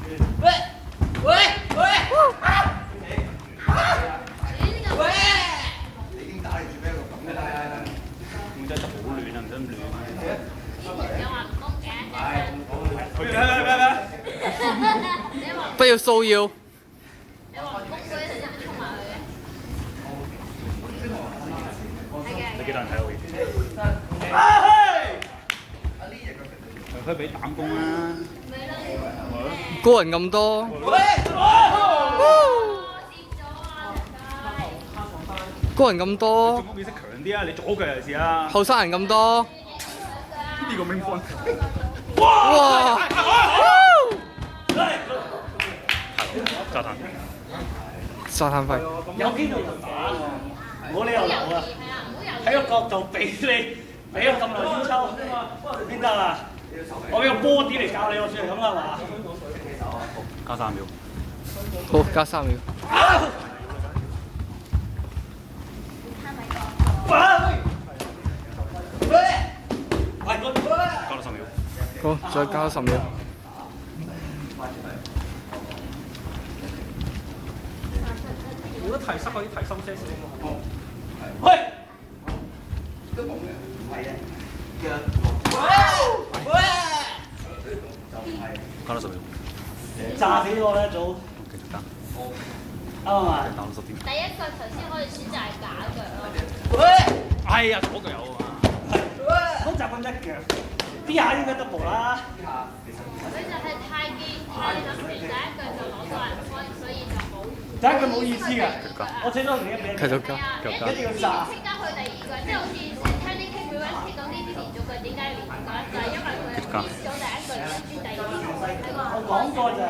喂喂喂！喂！你已經打嚟做咩咁嘅啦？咁真係好亂啊，唔使咁亂。有話唔公嘅。不要騷擾。你話唔公嗰啲人衝埋去嘅。你幾多人睇到嘅？佢俾膽攻啦。個人咁多。個人咁多。總攻意識強啲啊！你左腳又試啦。後生人咁多。呢個名分。哇！炸彈。沙灘輝。有機會打，冇理由留啊！喺個角度俾你，俾我咁耐先抽，邊得啊？我俾個波點嚟教你，我算係咁啦嘛。加3秒。好，加3秒。加多10秒。好，再加10秒。冇得提濕可以提深些少。喂，都冇嘅，唔係嘅，加多10秒。炸死我啦一早。繼續加。啱啊嘛。打到10點。第一個頭先可以選擇係假腳咯。哎呀，左腳有啊嘛。好習慣一腳，啲下應該 double 啦。佢就係太堅，太諗住第一腳就攞到人 point，所以就冇。第一句冇意思㗎，我最多同你一比。繼續加。你一定要炸。即刻去第二個，即係好似成 turning kick 每位知道呢啲連續腳點解連續腳，就係因為佢 miss 咗第一個，然後轉第二個。我講過就係。